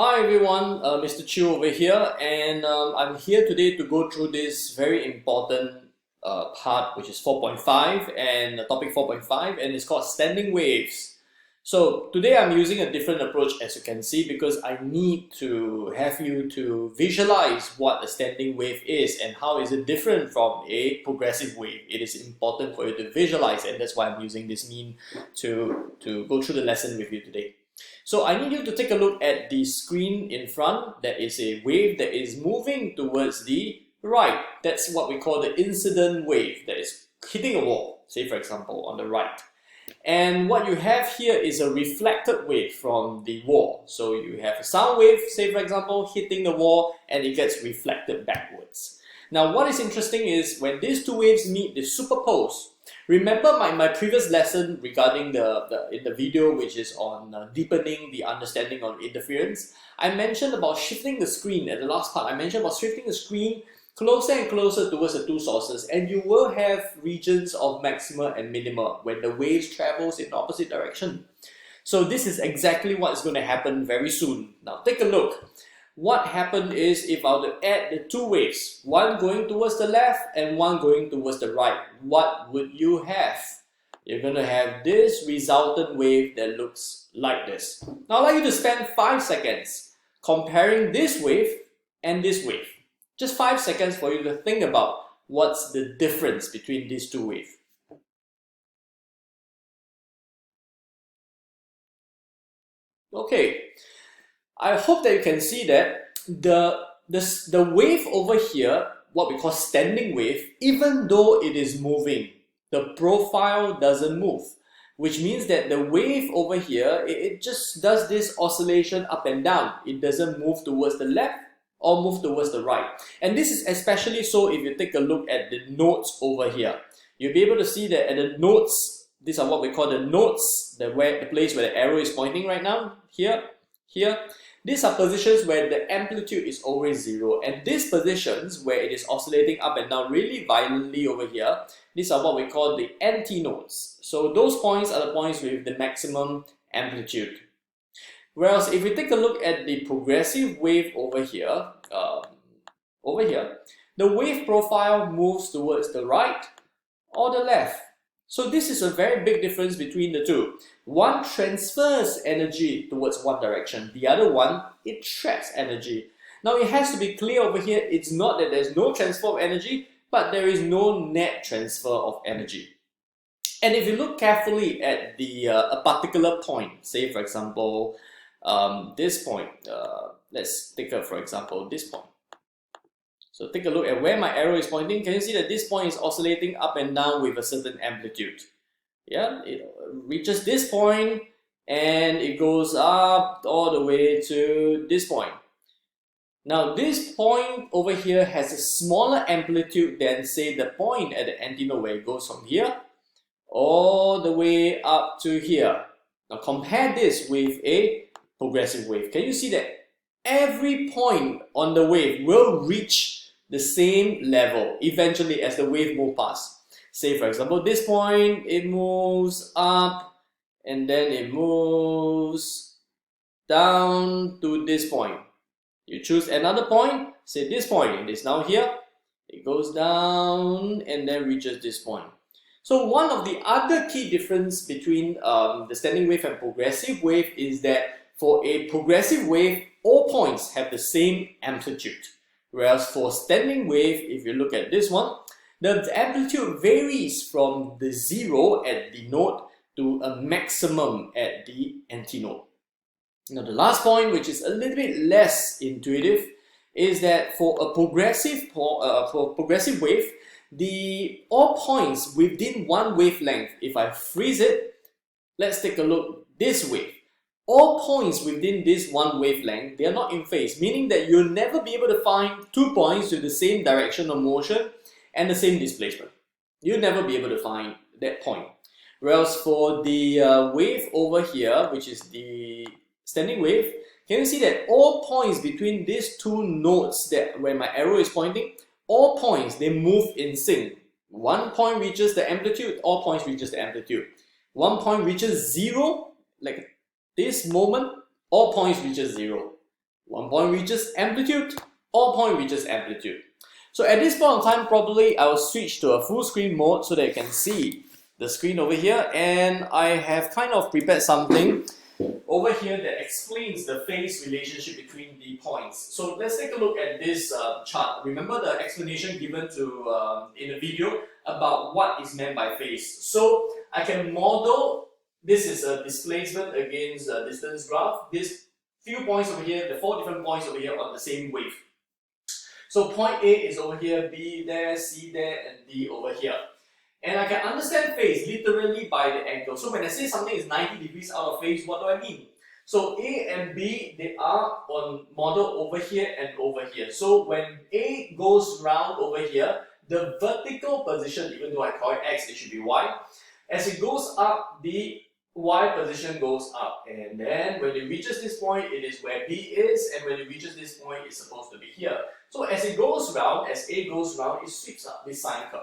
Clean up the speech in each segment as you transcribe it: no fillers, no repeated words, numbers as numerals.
Hi everyone, Mr. Chu over here, and I'm here today to go through this very important part, which is 4.5 and topic 4.5, and it's called standing waves. So today I'm using a different approach, as you can see, because I need to have you to visualize what a standing wave is and how is it different from a progressive wave. It is important for you to visualize, and that's why I'm using this meme to go through the lesson with you today. So I need you to take a look at the screen in front. There is a wave that is moving towards the right. That's what we call the incident wave that is hitting a wall, say for example, on the right. And what you have here is a reflected wave from the wall. So you have a sound wave, say for example, hitting the wall and it gets reflected backwards. Now what is interesting is when these two waves meet, they superpose. Remember my previous lesson regarding in the video, which is on deepening the understanding of interference. I mentioned about shifting the screen at the last part. I mentioned about shifting the screen closer and closer towards the two sources, and you will have regions of maxima and minima when the waves travels in the opposite direction. So this is exactly what's going to happen very soon. Now take a look. What happened is, if I were to add the two waves, one going towards the left and one going towards the right, what would you have? You're going to have this resultant wave that looks like this. Now I'd like you to spend 5 seconds comparing this wave and this wave. Just 5 seconds for you to think about what's the difference between these two waves. Okay. I hope that you can see that the wave over here, what we call standing wave, even though it is moving, the profile doesn't move, which means that the wave over here, it just does this oscillation up and down. It doesn't move towards the left or move towards the right. And this is especially so if you take a look at the nodes over here. You'll be able to see that at the nodes, these are what we call the nodes, the place where the arrow is pointing right now, here. These are positions where the amplitude is always zero, and these positions where it is oscillating up and down really violently over here, these are what we call the antinodes. So those points are the points with the maximum amplitude. Whereas if we take a look at the progressive wave over here, the wave profile moves towards the right or the left. So this is a very big difference between the two. One transfers energy towards one direction, the other one, it traps energy. Now it has to be clear over here, it's not that there's no transfer of energy, but there is no net transfer of energy. And if you look carefully at a particular point, say for example, this point, let's take for example this point. So take a look at where my arrow is pointing. Can you see that this point is oscillating up and down with a certain amplitude? Yeah, it reaches this point and it goes up all the way to this point. Now this point over here has a smaller amplitude than, say, the point at the antinode where it goes from here all the way up to here. Now compare this with a progressive wave. Can you see that every point on the wave will reach the same level eventually as the wave moves past? Say for example this point, it moves up and then it moves down to this point. You choose another point, say this point, it is now here, it goes down and then reaches this point. So one of the other key difference between the standing wave and progressive wave is that for a progressive wave, all points have the same amplitude. Whereas for standing wave, if you look at this one, the amplitude varies from the zero at the node to a maximum at the antinode. Now the last point, which is a little bit less intuitive, is that for a progressive wave, all points within one wavelength, if I freeze it, let's take a look this wave. All points within this one wavelength, they are not in phase, meaning that you'll never be able to find two points with the same direction of motion and the same displacement. You'll never be able to find that point. Whereas for the wave over here, which is the standing wave, can you see that all points between these two nodes where my arrow is pointing, all points, they move in sync. One point reaches the amplitude, all points reaches the amplitude. One point reaches zero, like this moment, all points reaches zero. One point reaches amplitude, all point reaches amplitude. So at this point of time, probably I will switch to a full screen mode so that you can see the screen over here, and I have kind of prepared something over here that explains the phase relationship between the points. So let's take a look at this chart. Remember the explanation given to in the video about what is meant by phase. So I can model, this is a displacement against a distance graph. This few points over here, the 4 different points over here on the same wave. So point A is over here, B there, C there, and D over here. And I can understand phase literally by the angle. So when I say something is 90 degrees out of phase, what do I mean? So A and B, they are on model over here and over here. So when A goes round over here, the vertical position, even though I call it X, it should be Y. As it goes up, the Y position goes up. And then when it reaches this point, it is where B is. And when it reaches this point, it's supposed to be here. So as it goes round, as A goes round, it sweeps up this sine curve.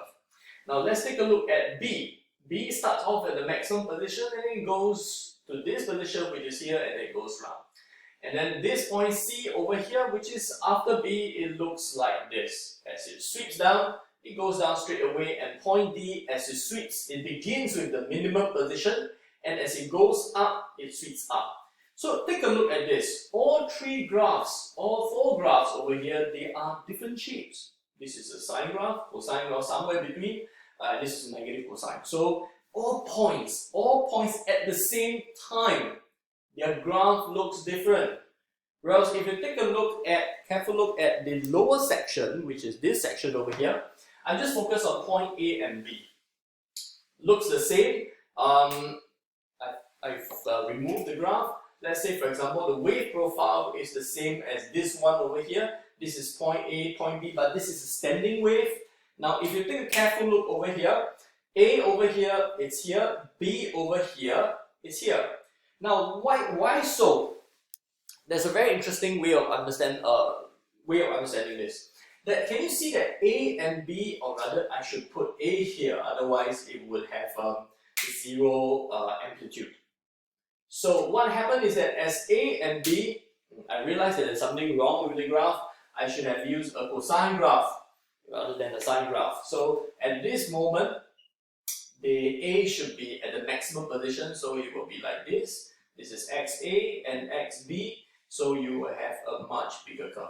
Now let's take a look at B. B starts off at the maximum position and it goes to this position, which is here, and it goes round. And then this point C over here, which is after B, it looks like this. As it sweeps down, it goes down straight away, and point D, as it sweeps, it begins with the minimum position, and as it goes up, it sweeps up. So take a look at this. All 3 graphs, all 4 graphs over here, they are different shapes. This is a sine graph, cosine graph somewhere between. This is a negative cosine. So all points at the same time, their graph looks different. Whereas if you take a look at, careful look at the lower section, which is this section over here, I just focus on point A and B. Looks the same. I've removed the graph. Let's say, for example, the wave profile is the same as this one over here. This is point A, point B, but this is a standing wave. Now, if you take a careful look over here, A over here, it's here. B over here, it's here. Now, why so? There's a very interesting way of understanding this. That, can you see that A and B, or rather, I should put A here, otherwise it would have 0 amplitude. So what happened is that as A and B, I realized that there's something wrong with the graph. I should have used a cosine graph rather than a sine graph. So at this moment, the A should be at the maximum position, so it will be like this. This is XA and XB, so you will have a much bigger curve.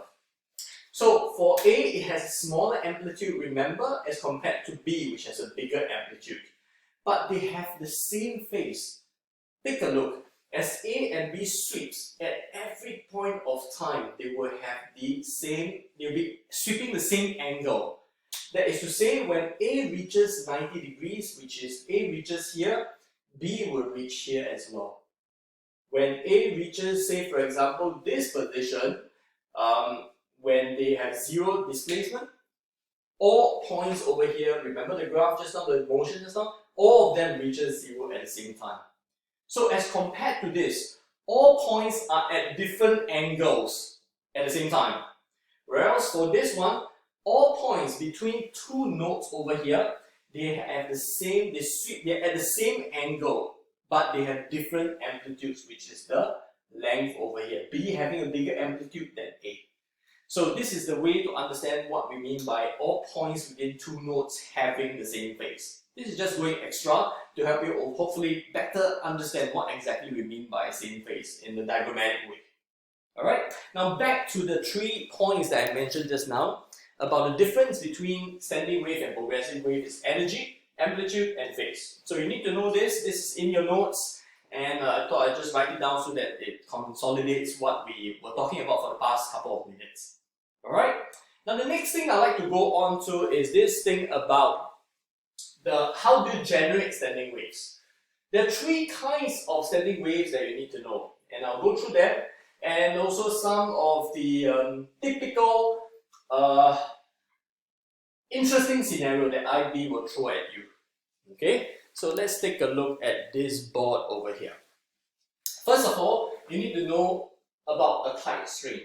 So for A, it has a smaller amplitude, remember, as compared to B, which has a bigger amplitude. But they have the same phase. Take a look. As A and B sweeps, at every point of time, they will have the same, they'll be sweeping the same angle. That is to say, when A reaches 90 degrees, which is A reaches here, B will reach here as well. When A reaches, say for example, this position, when they have 0 displacement, all points over here, remember the graph just now, the motion just now, all of them reaches 0 at the same time. So as compared to this, all points are at different angles at the same time. Whereas for this one, all points between 2 nodes over here, they have the same, they're at the same angle, but they have different amplitudes, which is the length over here. B having a bigger amplitude than A. So this is the way to understand what we mean by all points within 2 nodes having the same phase. This is just going extra to help you hopefully better understand what exactly we mean by same phase in the diagrammatic way. Alright, now back to the 3 points that I mentioned just now about the difference between standing wave and progressive wave is energy, amplitude, and phase. So you need to know this. This is in your notes, and I thought I'd just write it down so that it consolidates what we were talking about for the past couple of minutes. Alright, now the next thing I'd like to go on to is this thing about how do you generate standing waves. There are 3 kinds of standing waves that you need to know, and I'll go through them, and also some of the typical interesting scenario that IB will throw at you. Okay, so let's take a look at this board over here. First of all, you need to know about a tight string.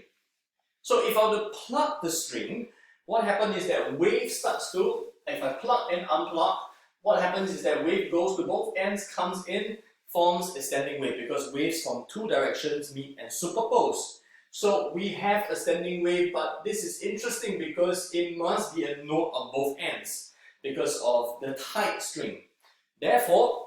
So if I were to plug the string, what happens is that wave starts to, if I plug and unplug, what happens is that wave goes to both ends, comes in, forms a standing wave, because waves from 2 directions meet and superpose. So we have a standing wave, but this is interesting because it must be a node on both ends because of the tight string. Therefore,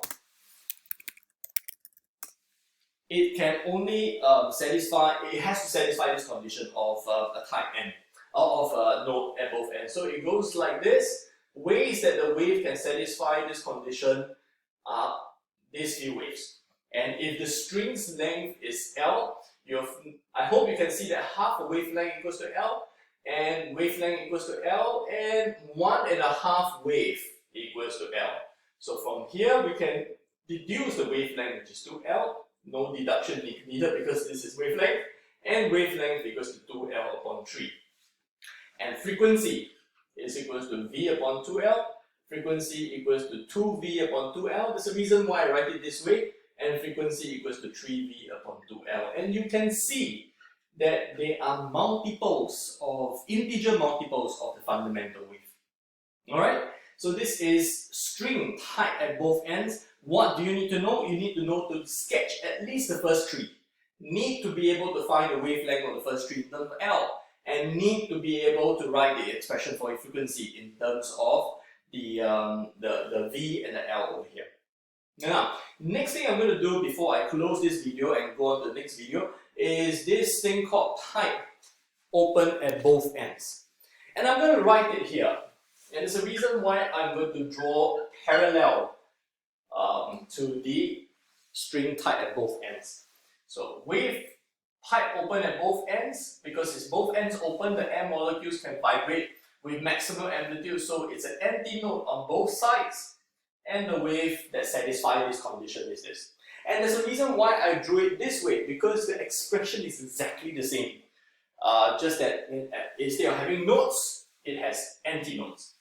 it can only it has to satisfy this condition of a tight end, of a node at both ends. So it goes like this. Ways that the wave can satisfy this condition are these few waves. And if the string's length is L, I hope you can see that half a wavelength equals to L, and wavelength equals to L, and 1.5 wave equals to L. So from here we can deduce the wavelength, which is 2L. No deduction needed because this is wavelength, and wavelength equals to 2L upon 3. And frequency is equals to V upon 2L. Frequency equals to 2V upon 2L. There's a reason why I write it this way. And frequency equals to 3V upon 2L. And you can see that they are integer multiples of the fundamental wave. Alright? So this is string tight at both ends. What do you need to know? You need to know to sketch at least the first three. Need to be able to find the wavelength of the first three in terms of L. And need to be able to write the expression for frequency in terms of the V and the L over here. Now, next thing I'm going to do before I close this video and go on to the next video is this thing called pipe open at both ends. And I'm going to write it here. And there's a reason why I'm going to draw parallel to the string tight at both ends. So with pipe open at both ends, because it's both ends open, the air molecules can vibrate with maximum amplitude, so it's an antinode on both sides, and the wave that satisfies this condition is this. And there's a reason why I drew it this way, because the expression is exactly the same. Just that instead of having nodes, it has antinodes.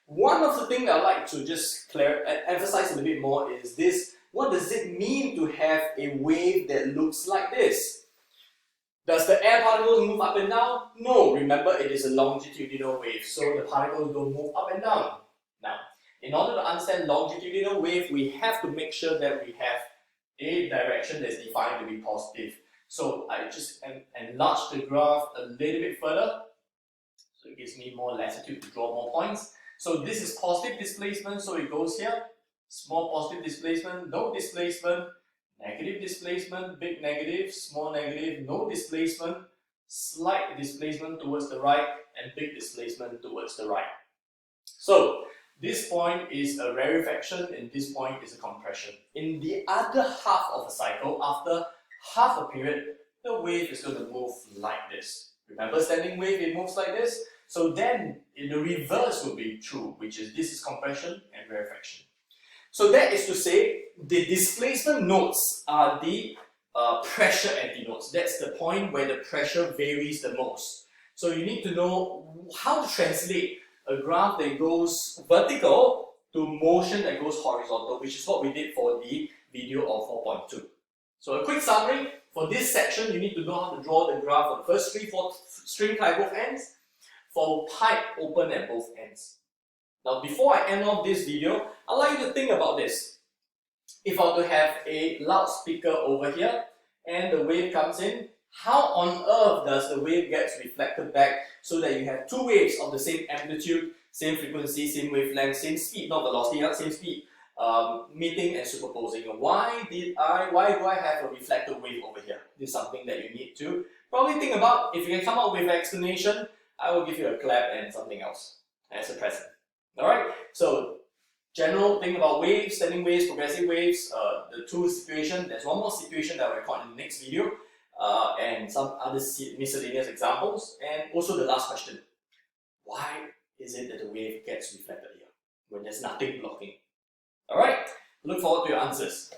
One of the things I like to just emphasize a little bit more is this. What does it mean to have a wave that looks like this? Does the air particles move up and down? No, remember it is a longitudinal wave, so the particles don't move up and down. Now, in order to understand longitudinal wave, we have to make sure that we have a direction that's defined to be positive. So I just enlarge the graph a little bit further, so it gives me more latitude to draw more points. So this is positive displacement, so it goes here. Small positive displacement, no displacement, negative displacement, big negative, small negative, no displacement, slight displacement towards the right, and big displacement towards the right. So this point is a rarefaction and this point is a compression. In the other half of a cycle, after half a period, the wave is going to move like this. Remember standing wave, it moves like this? So then the reverse will be true, which is this is compression and rarefaction. So that is to say, the displacement nodes are the pressure antinodes. That's the point where the pressure varies the most. So you need to know how to translate a graph that goes vertical to motion that goes horizontal, which is what we did for the video of 4.2. So a quick summary, for this section you need to know how to draw the graph for the first three for string tight both ends, for pipe open at both ends. Now before I end off this video, I'd like you to think about this. If I were to have a loudspeaker over here and the wave comes in, how on earth does the wave get reflected back so that you have two waves of the same amplitude, same frequency, same wavelength, same speed, not velocity, same speed, meeting and superposing? Why do I have a reflected wave over here? This is something that you need to probably think about. If you can come up with an explanation, I will give you a clap and something else as a present. Alright, so general thing about waves, standing waves, progressive waves, the two situations. There's one more situation that I'll record in the next video, and some other miscellaneous examples, and also the last question. Why is it that the wave gets reflected here when there's nothing blocking? Alright, look forward to your answers.